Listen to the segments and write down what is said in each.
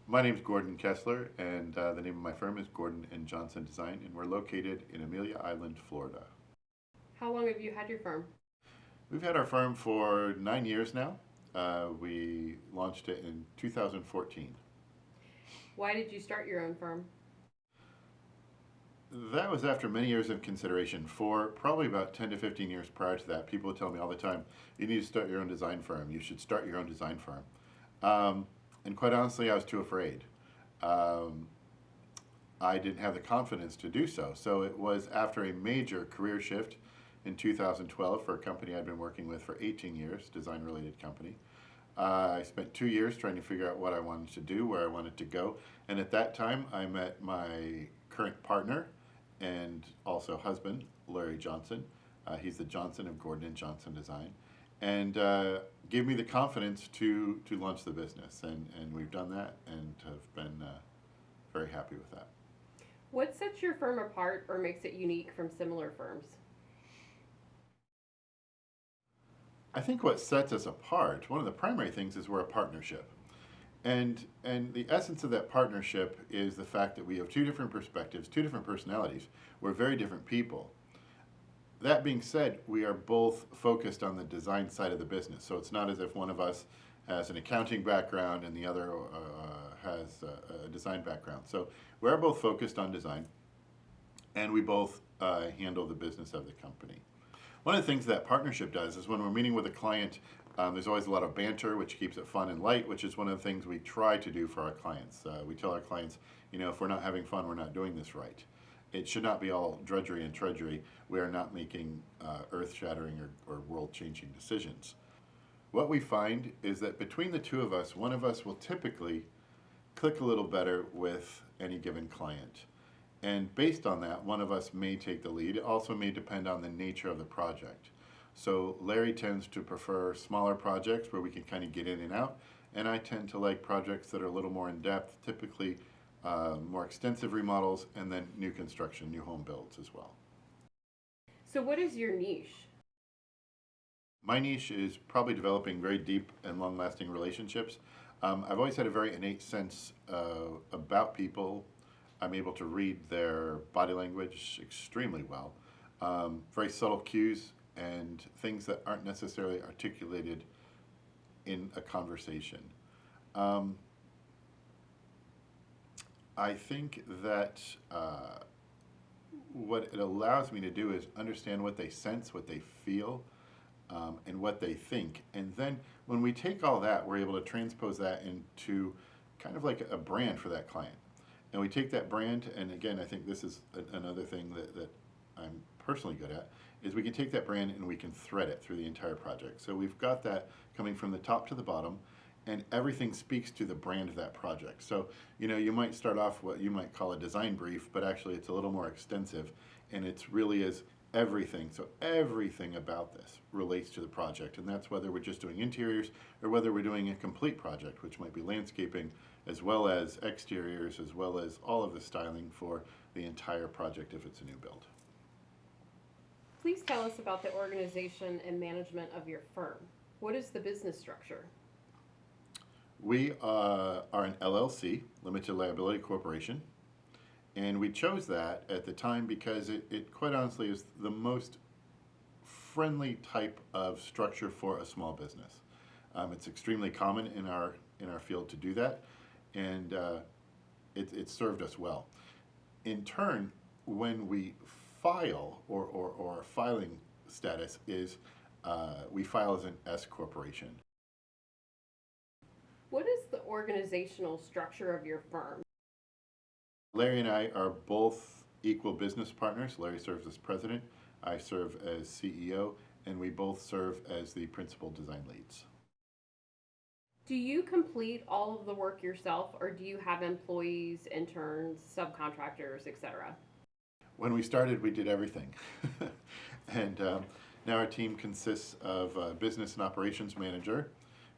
My name is Gordon Kessler, and the name of my firm is Gordon and Johnson Design, and we're located in Amelia Island, Florida. How long have you had your firm? We've had our firm for 9 years now. We launched it in 2014. Why did you start your own firm? That was after many years of consideration. For probably about 10 to 15 years prior to that, people would tell me all the time, you need to start your own design firm. You should start your own design firm. And quite honestly, I was too afraid. Um, I didn't have the confidence to do so. So it was after a major career shift in 2012 for a company I'd been working with for 18 years, design related company. I spent 2 years trying to figure out what I wanted to do, where I wanted to go. And at that time, I met my current partner and also husband, Larry Johnson. He's the Johnson of Gordon and Johnson Design. And gave me the confidence to launch the business. And we've done that and have been very happy with that. What sets your firm apart or makes it unique from similar firms? I think what sets us apart, one of the primary things is we're a partnership. And the essence of that partnership is the fact that we have two different perspectives, two different personalities. We're very different people. That being said, we are both focused on the design side of the business. So it's not as if one of us has an accounting background and the other has a design background. So we're both focused on design, and we both handle the business of the company. One of the things that partnership does is when we're meeting with a client, there's always a lot of banter, which keeps it fun and light, which is one of the things we try to do for our clients. We tell our clients, if we're not having fun, we're not doing this right. It should not be all drudgery and trudgery. We are not making earth-shattering or world-changing decisions. What we find is that between the two of us, one of us will typically click a little better with any given client. And based on that, one of us may take the lead. It also may depend on the nature of the project. So Larry tends to prefer smaller projects where we can kind of get in and out, and I tend to like projects that are a little more in depth, typically more extensive remodels, and then new construction, new home builds as well. So, what is your niche? My niche is probably developing very deep and long-lasting relationships. I've always had a very innate sense about people. I'm able to read their body language extremely well. Very subtle cues and things that aren't necessarily articulated in a conversation. Um, I think that what it allows me to do is understand what they sense, what they feel, and what they think. And then when we take all that, we're able to transpose that into kind of like a brand for that client. And we take that brand, and again, I think this is another thing that I'm personally good at, is we can take that brand and we can thread it through the entire project. So we've got that coming from the top to the bottom, and everything speaks to the brand of that project. So, you might start off what you might call a design brief, but actually it's a little more extensive, and it's really is everything. So everything about this relates to the project, and that's whether we're just doing interiors or whether we're doing a complete project, which might be landscaping, as well as exteriors, as well as all of the styling for the entire project if it's a new build. Please tell us about the organization and management of your firm. What is the business structure? We are an LLC, Limited Liability Corporation, and we chose that at the time because it quite honestly is the most friendly type of structure for a small business. It's extremely common in our field to do that, and it served us well. In turn, when we file, or our filing status is we file as an S corporation. What is the organizational structure of your firm? Larry and I are both equal business partners. Larry serves as president, I serve as CEO, and we both serve as the principal design leads. Do you complete all of the work yourself, or do you have employees, interns, subcontractors, etc.? When we started, we did everything. And now our team consists of a business and operations manager.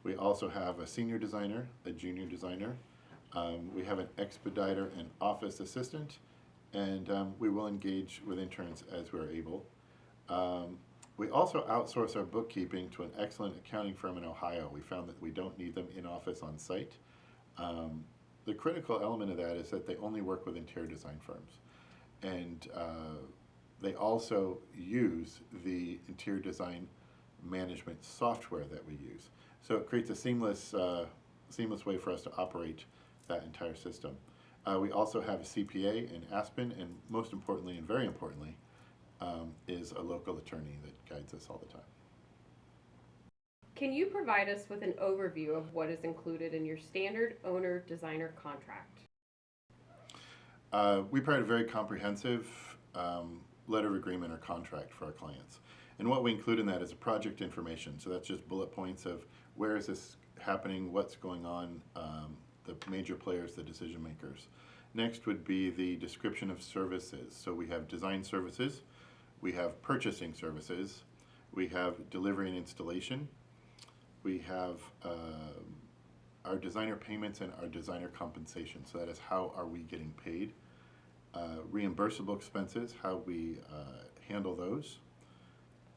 We also have a senior designer, a junior designer. We have an expediter and office assistant, and we will engage with interns as we're able. We also outsource our bookkeeping to an excellent accounting firm in Ohio. We found that we don't need them in office on site. the critical element of that is that they only work with interior design firms. And they also use the interior design management software that we use. So it creates a seamless way for us to operate that entire system. We also have a CPA in Aspen, and most importantly, and very importantly, is a local attorney that guides us all the time. Can you provide us with an overview of what is included in your standard owner-designer contract? We provide a very comprehensive letter of agreement or contract for our clients. And what we include in that is a project information. So that's just bullet points of where is this happening, what's going on, the major players, the decision makers. Next would be the description of services. So we have design services, we have purchasing services, we have delivery and installation, we have our designer payments and our designer compensation. So that is how are we getting paid. Reimbursable expenses, how we handle those.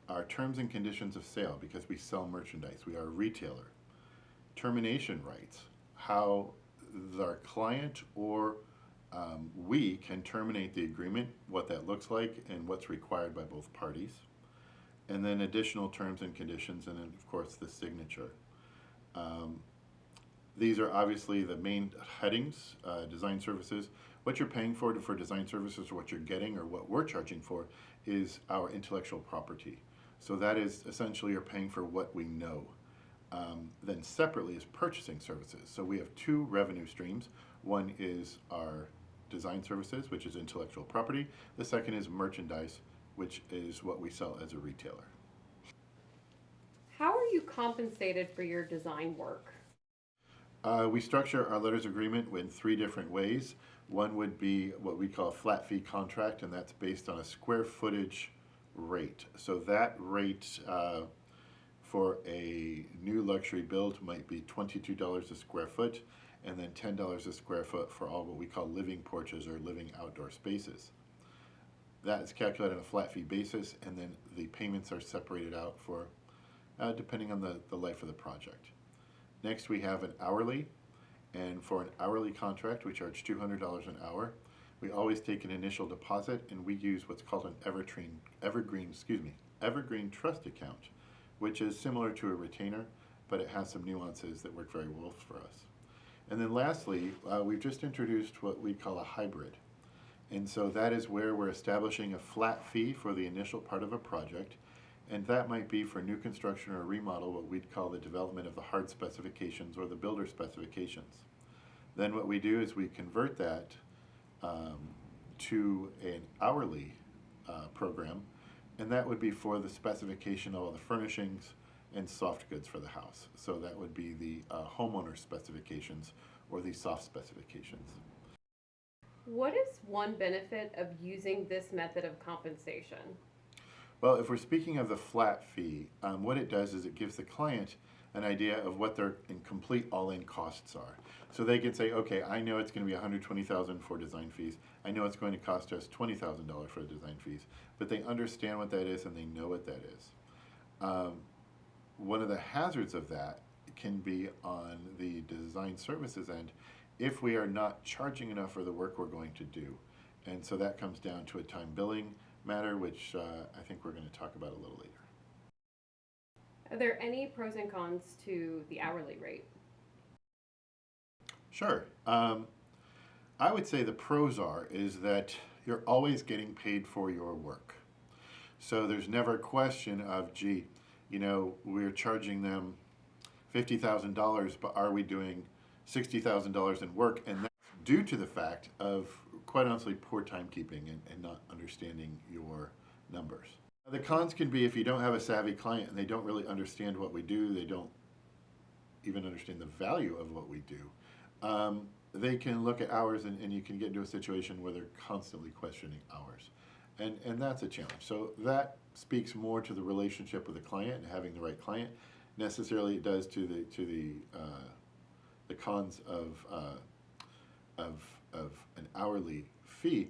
Our terms and conditions of sale, because we sell merchandise, we are a retailer. Termination rights, how our client or we can terminate the agreement, what that looks like, and what's required by both parties. And then additional terms and conditions, and then of course the signature. These are obviously the main headings. Design services, what you're paying for design services, or what you're getting, or what we're charging for, is our intellectual property. So that is essentially you're paying for what we know. Then separately is purchasing services. So we have two revenue streams. One is our design services, which is intellectual property. The second is merchandise, which is what we sell as a retailer. How are you compensated for your design work? We structure our letters of agreement in three different ways. One would be what we call a flat fee contract, and that's based on a square footage rate. So that rate for a new luxury build might be $22 a square foot, and then $10 a square foot for all what we call living porches or living outdoor spaces. That is calculated on a flat fee basis, and then the payments are separated out for depending on the life of the project. Next, we have an hourly, and for an hourly contract, we charge $200 an hour. We always take an initial deposit, and we use what's called an evergreen trust account, which is similar to a retainer, but it has some nuances that work very well for us. And then lastly, we've just introduced what we call a hybrid. And so that is where we're establishing a flat fee for the initial part of a project, and that might be for new construction or remodel, what we'd call the development of the hard specifications or the builder specifications. Then what we do is we convert that to an hourly program, and that would be for the specification of all the furnishings and soft goods for the house. So that would be the homeowner specifications or the soft specifications. What is one benefit of using this method of compensation? Well, if we're speaking of the flat fee, what it does is it gives the client an idea of what their complete all-in costs are. So they can say, okay, I know it's going to be $120,000 for design fees. I know it's going to cost us $20,000 for the design fees, but they understand what that is and they know what that is. One of the hazards of that can be on the design services end if we are not charging enough for the work we're going to do. And so that comes down to a time billing matter, which I think we're going to talk about a little later. Are there any pros and cons to the hourly rate? Sure. I would say the pros is that you're always getting paid for your work. So there's never a question of, gee, you know, we're charging them $50,000, but are we doing $60,000 in work? And that's due to the fact of, quite honestly, poor timekeeping and not understanding your numbers. The cons can be if you don't have a savvy client and they don't really understand what we do, they don't even understand the value of what we do. They can look at hours and you can get into a situation where they're constantly questioning hours. And that's a challenge. So that speaks more to the relationship with the client and having the right client. Necessarily, it does to the cons of an hourly fee.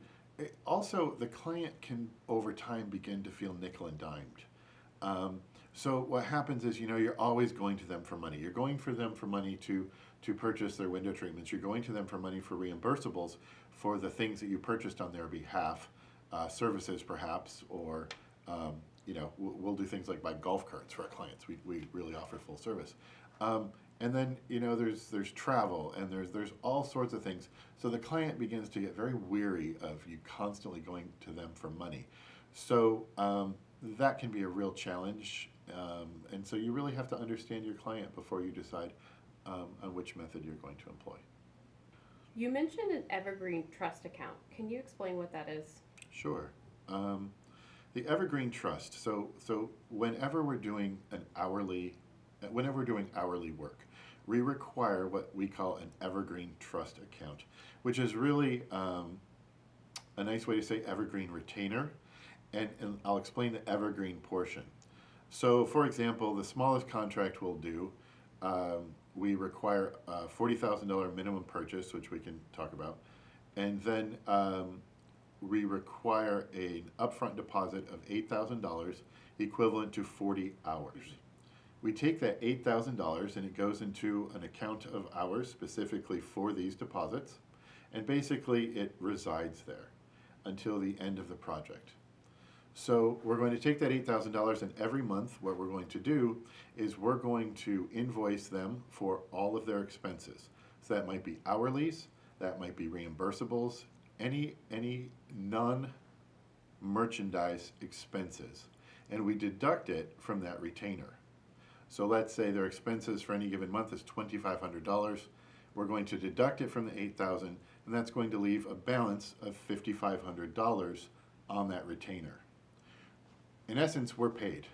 Also, the client can over time begin to feel nickel and dimed. So what happens is, you're always going to them for money. You're going for them for money to purchase their window treatments. You're going to them for money for reimbursables for the things that you purchased on their behalf, services perhaps, or we'll do things like buy golf carts for our clients. We really offer full service. And then there's travel, and there's all sorts of things. So the client begins to get very weary of you constantly going to them for money. So that can be a real challenge, and so you really have to understand your client before you decide on which method you're going to employ. You mentioned an evergreen trust account. Can you explain what that is? Sure. The Evergreen Trust. So whenever we're doing hourly work, we require what we call an Evergreen Trust account, which is really a nice way to say Evergreen Retainer, and I'll explain the Evergreen portion. So, for example, the smallest contract we'll do, we require a $40,000 minimum purchase, which we can talk about, and then we require an upfront deposit of $8,000, equivalent to 40 hours. We take that $8,000 and it goes into an account of hours specifically for these deposits, and basically it resides there until the end of the project. So we're going to take that $8,000, and every month what we're going to do is we're going to invoice them for all of their expenses. So that might be hourlies, that might be reimbursables, any non-merchandise expenses, and we deduct it from that retainer. So let's say their expenses for any given month is $2,500. We're going to deduct it from the $8,000, and that's going to leave a balance of $5,500 on that retainer. In essence, we're paid.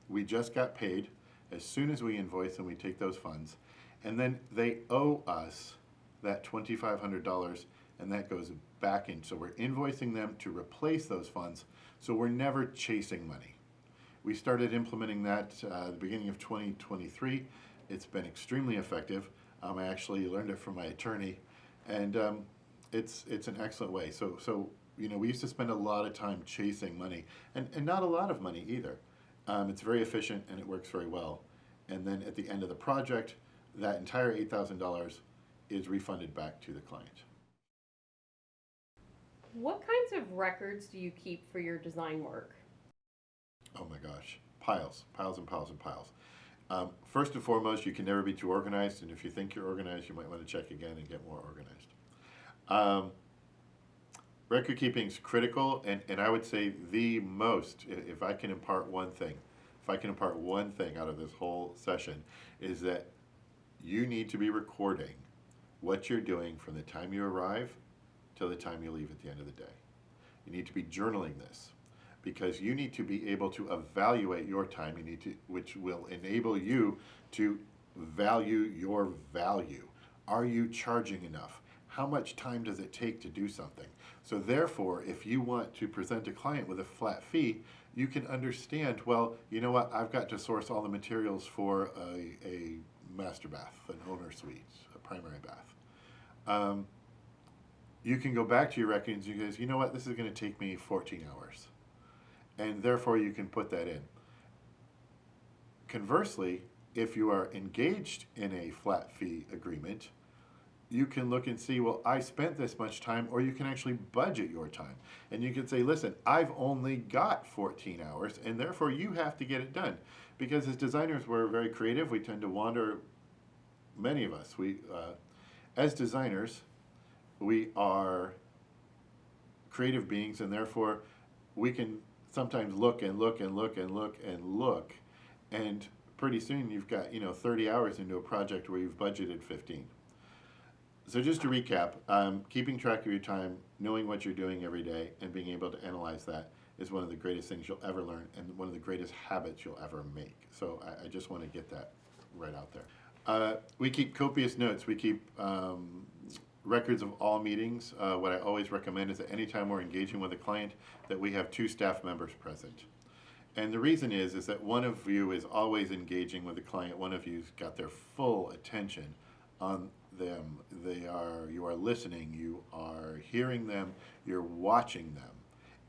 We just got paid as soon as we invoice and we take those funds, and then they owe us that $2,500, and that goes back in. So we're invoicing them to replace those funds, so we're never chasing money. We started implementing that at the beginning of 2023. It's been extremely effective. I actually learned it from my attorney, and it's an excellent way. So we used to spend a lot of time chasing money, and not a lot of money either. It's very efficient and it works very well. And then at the end of the project, that entire $8,000 is refunded back to the client. What kinds of records do you keep for your design work? Oh my gosh, piles and piles and piles. First and foremost, you can never be too organized, and if you think you're organized, you might want to check again and get more organized. Record keeping is critical, and I would say the most, if I can impart one thing out of this whole session, is that you need to be recording what you're doing from the time you arrive till the time you leave at the end of the day. You need to be journaling this, because you need to be able to evaluate your time, which will enable you to value your value. Are you charging enough? How much time does it take to do something? So therefore, if you want to present a client with a flat fee, you can understand, well, you know what, I've got to source all the materials for a master bath, an owner suite, a primary bath. You can go back to your records and you guys, you know what, this is going to take me 14 hours. And therefore you can put that in. Conversely, if you are engaged in a flat fee agreement, you can look and see, well, I spent this much time, or you can actually budget your time. And you can say, listen, I've only got 14 hours, and therefore you have to get it done. Because as designers, we're very creative. We tend to wander, many of us. As designers, we are creative beings, and therefore we can sometimes look and look and look and look and look, and pretty soon you've got 30 hours into a project where you've budgeted 15. So just to recap, keeping track of your time, knowing what you're doing every day, and being able to analyze that is one of the greatest things you'll ever learn, and one of the greatest habits you'll ever make. So I just want to get that right out there. We keep copious notes. We keep records of all meetings. What I always recommend is that anytime we're engaging with a client, that we have 2 staff members present. And the reason is that one of you is always engaging with the client. One of you's got their full attention on them. You are listening, you are hearing them, you're watching them,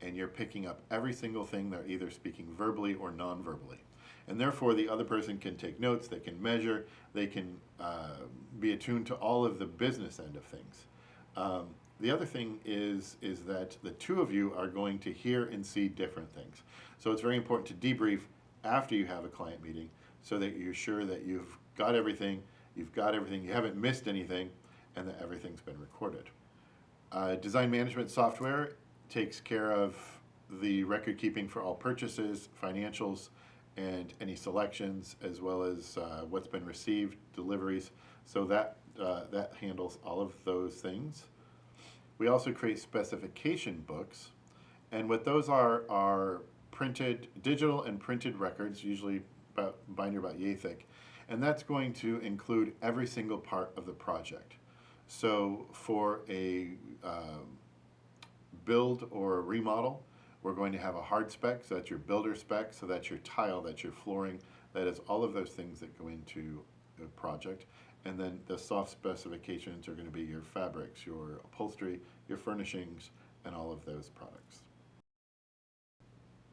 and you're picking up every single thing they're either speaking verbally or non-verbally. And therefore, the other person can take notes, they can measure, they can be attuned to all of the business end of things. The other thing is that the two of you are going to hear and see different things. So it's very important to debrief after you have a client meeting so that you're sure that you've got everything, you haven't missed anything, and that everything's been recorded. Design management software takes care of the record keeping for all purchases, financials, and any selections, as well as what's been received, deliveries. So that handles all of those things. We also create specification books, and what those are printed, digital and printed records, usually about binder about yay thick, and that's going to include every single part of the project. So for a build or a remodel, we're going to have a hard spec, so that's your builder spec, so that's your tile, that's your flooring, that is all of those things that go into a project. And then the soft specifications are going to be your fabrics, your upholstery, your furnishings, and all of those products.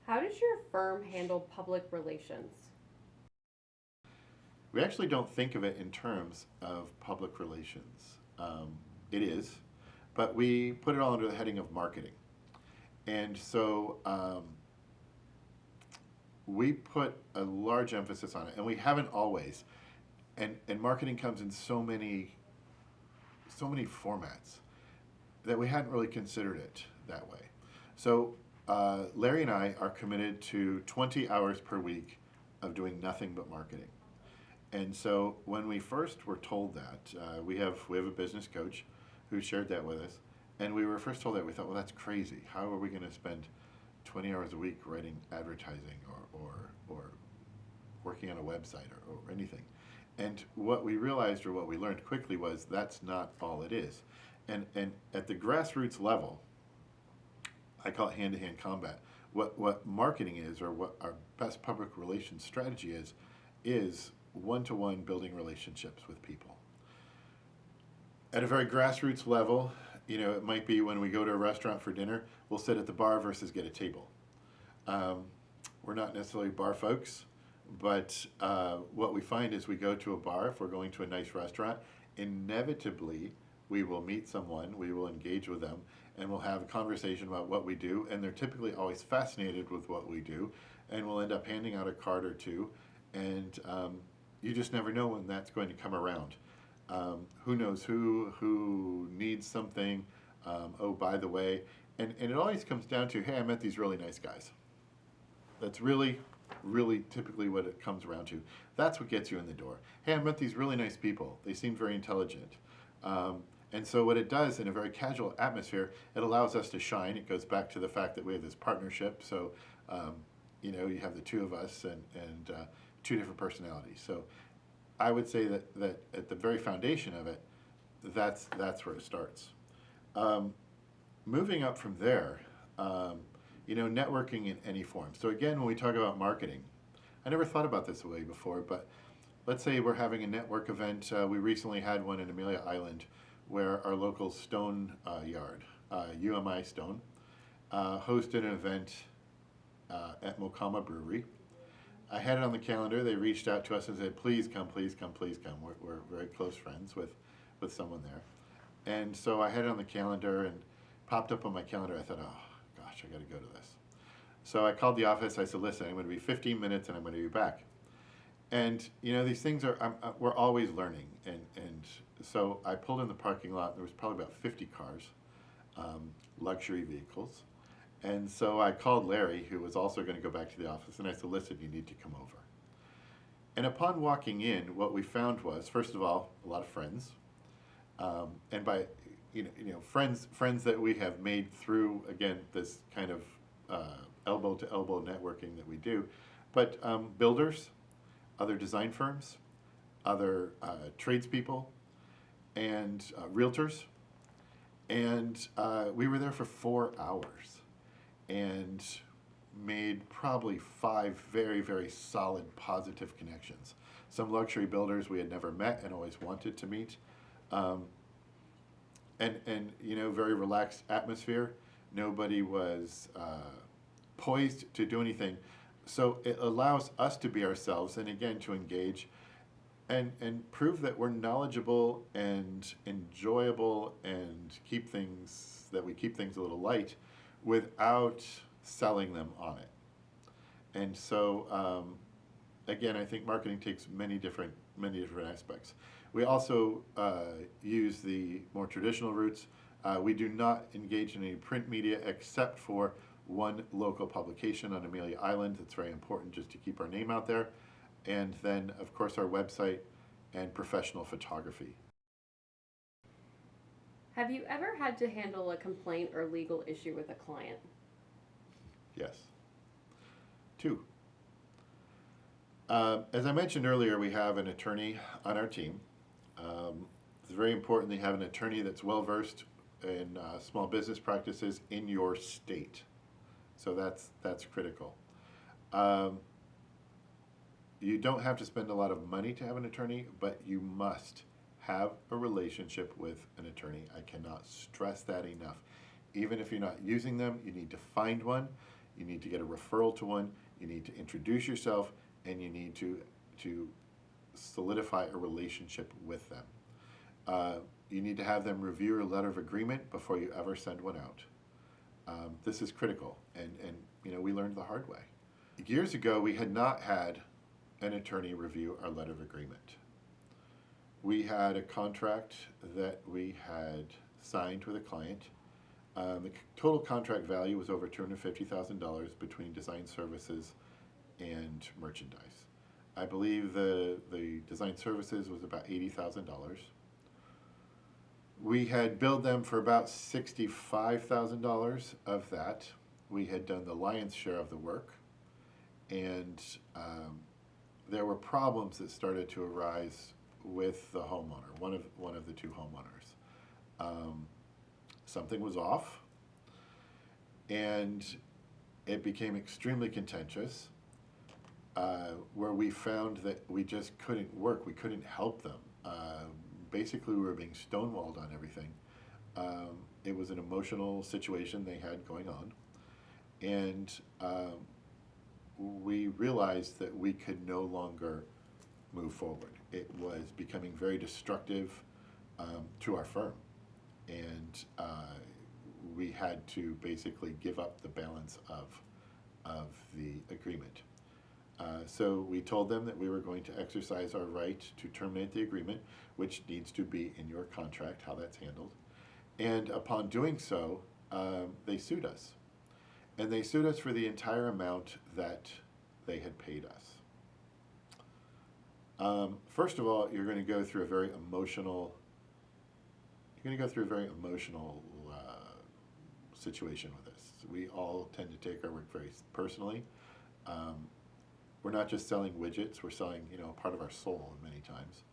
How does your firm handle public relations? We actually don't think of it in terms of public relations. It is, but we put it all under the heading of marketing. And so we put a large emphasis on it, and we haven't always. And marketing comes in so many formats that we hadn't really considered it that way. So Larry and I are committed to 20 hours per week of doing nothing but marketing. And so when we first were told that, we have a business coach who shared that with us, and we were first told that, we thought, well, that's crazy. How are we going to spend 20 hours a week writing advertising or working on a website or anything? And what we realized, or what we learned quickly, was that's not all it is. And at the grassroots level, I call it hand-to-hand combat. What marketing is, or what our best public relations strategy is one-to-one building relationships with people. At a very grassroots level, it might be when we go to a restaurant for dinner, we'll sit at the bar versus get a table. We're not necessarily bar folks, but what we find is we go to a bar, if we're going to a nice restaurant, inevitably we will meet someone, we will engage with them, and we'll have a conversation about what we do, and they're typically always fascinated with what we do, and we'll end up handing out a card or two, and you just never know when that's going to come around. Who knows who needs something, oh, by the way, and it always comes down to, hey, I met these really nice guys. That's really typically what it comes around to. That's what gets you in the door. Hey, I met these really nice people. They seem very intelligent. And so what it does in a very casual atmosphere, it allows us to shine. It goes back to the fact that we have this partnership. So, you have the two of us and two different personalities. So I would say that at the very foundation of it, that's where it starts. Moving up from there, networking in any form. So again, when we talk about marketing, I never thought about this way before, but let's say we're having a network event. We recently had one in Amelia Island where our local stone yard, UMI Stone, hosted an event at Mokama Brewery. I had it on the calendar. They reached out to us and said, please come, please come, please come. We're very close friends with someone there. And so I had it on the calendar and popped up on my calendar. I thought, oh, gosh, I got to go to this. So I called the office. I said, listen, I'm going to be 15 minutes and I'm going to be back. And, these things we're always learning. And so I pulled in the parking lot. There was probably about 50 cars, luxury vehicles. And so I called Larry, who was also going to go back to the office, and I said, listen, you need to come over. And upon walking in, what we found was, first of all, a lot of friends. And by, friends that we have made through, again, this kind of elbow-to-elbow networking that we do. But builders, other design firms, other tradespeople, and realtors. And we were there for 4 hours and made probably 5 very, very solid, positive connections. Some luxury builders we had never met and always wanted to meet. Very relaxed atmosphere. Nobody was poised to do anything So it allows us to be ourselves and again to engage and prove that we're knowledgeable and enjoyable and we keep things a little light without selling them on it. And so again, I think marketing takes many different aspects. We also use the more traditional routes. We do not engage in any print media except for one local publication on Amelia Island. It's very important just to keep our name out there. And then, of course, our website and professional photography. Have you ever had to handle a complaint or legal issue with a client? Yes. Two. As I mentioned earlier, we have an attorney on our team. It's very important that you have an attorney that's well versed in small business practices in your state. So that's critical. You don't have to spend a lot of money to have an attorney, but you must have a relationship with an attorney. I cannot stress that enough. Even if you're not using them, you need to find one, you need to get a referral to one, you need to introduce yourself, and you need to solidify a relationship with them. You need to have them review your letter of agreement before you ever send one out. This is critical, and we learned the hard way. Years ago, we had not had an attorney review our letter of agreement. We had a contract that we had signed with a client. The total contract value was over $250,000 between design services and merchandise. I believe the design services was about $80,000. We had billed them for about $65,000 of that. We had done the lion's share of the work, and there were problems that started to arise with the homeowner, one of the two homeowners. Something was off, and it became extremely contentious, where we found that we just couldn't work. We couldn't help them. Basically, we were being stonewalled on everything. It was an emotional situation they had going on, and we realized that we could no longer move forward. It was becoming very destructive to our firm, and we had to basically give up the balance of the agreement. So we told them that we were going to exercise our right to terminate the agreement, which needs to be in your contract, how that's handled. And upon doing so, they sued us. And they sued us for the entire amount that they had paid us. First of all, you're going to go through a very emotional situation with this. We all tend to take our work very personally. We're not just selling widgets, we're selling, part of our soul many times.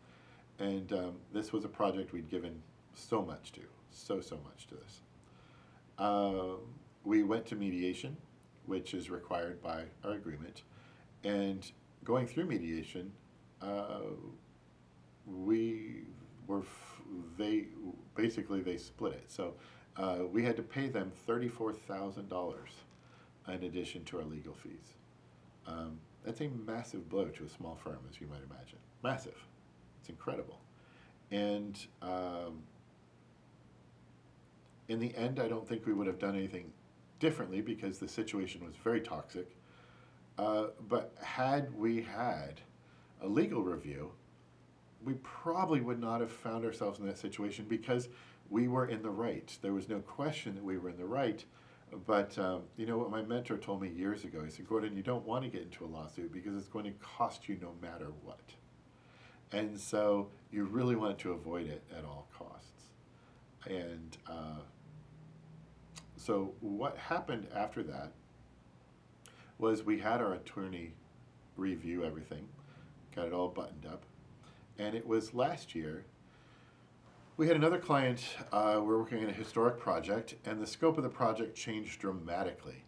And this was a project we'd given so much to, so much to this. We went to mediation, which is required by our agreement. And going through mediation, they split it. So we had to pay them $34,000 in addition to our legal fees. That's a massive blow to a small firm, as you might imagine. Massive. It's incredible. And in the end, I don't think we would have done anything differently because the situation was very toxic. But had we had a legal review, we probably would not have found ourselves in that situation because we were in the right. There was no question that we were in the right. But what my mentor told me years ago, he said, Gordon, you don't want to get into a lawsuit because it's going to cost you no matter what. And so you really want to avoid it at all costs. And so what happened after that was we had our attorney review everything, got it all buttoned up. And it was last year, we had another client, we're working on a historic project, and the scope of the project changed dramatically.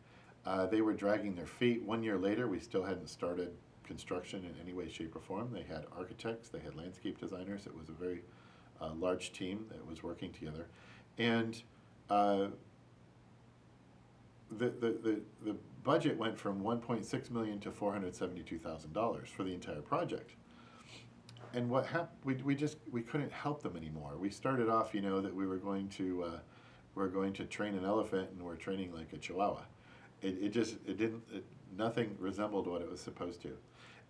They were dragging their feet. 1 year later, we still hadn't started construction in any way, shape, or form. They had architects, they had landscape designers. It was a very large team that was working together. And the budget went from 1.6 million to $472,000 for the entire project. And what happened? We couldn't help them anymore. We started off, that we were going to train an elephant, and we're training like a chihuahua. Nothing resembled what it was supposed to.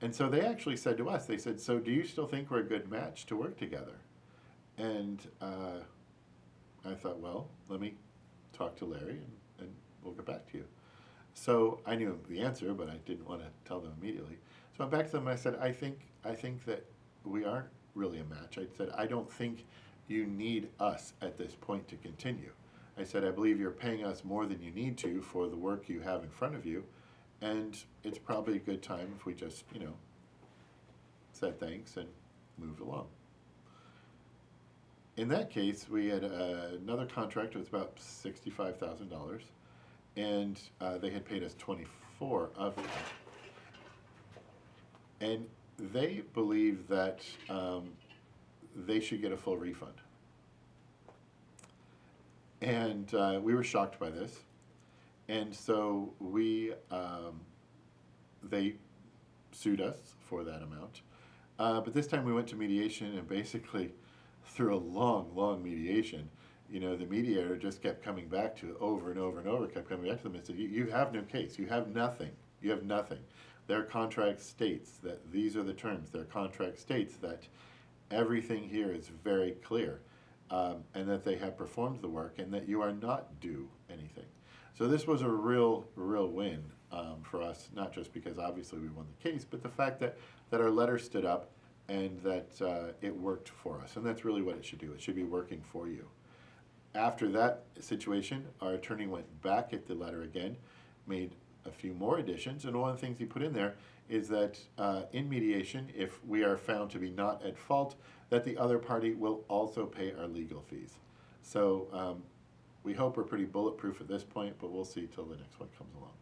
And so they actually said to us, they said, "So do you still think we're a good match to work together?" And I thought, well, let me talk to Larry, and we'll get back to you. So I knew the answer, but I didn't want to tell them immediately. So I went back to them and I said, I think that we aren't really a match. I said, I don't think you need us at this point to continue. I said, I believe you're paying us more than you need to for the work you have in front of you, and it's probably a good time if we just, said thanks and moved along. In that case, we had another contract. It was about $65,000, and they had paid us 24 of that. And they believe that they should get a full refund. And we were shocked by this. And so they sued us for that amount. But this time we went to mediation, and basically, through a long mediation, the mediator just kept coming back to it over and over and over, kept coming back to them and said, you have no case. You have nothing. You have nothing. Their contract states that these are the terms. Their contract states that everything here is very clear, and that they have performed the work, and that you are not due anything. So this was a real win for us, not just because obviously we won the case, but the fact that our letter stood up and that it worked for us. And that's really what it should do. It should be working for you. After that situation, our attorney went back at the letter again, made a few more additions, and one of the things he put in there is that in mediation, if we are found to be not at fault, that the other party will also pay our legal fees. So we hope we're pretty bulletproof at this point, but we'll see till the next one comes along.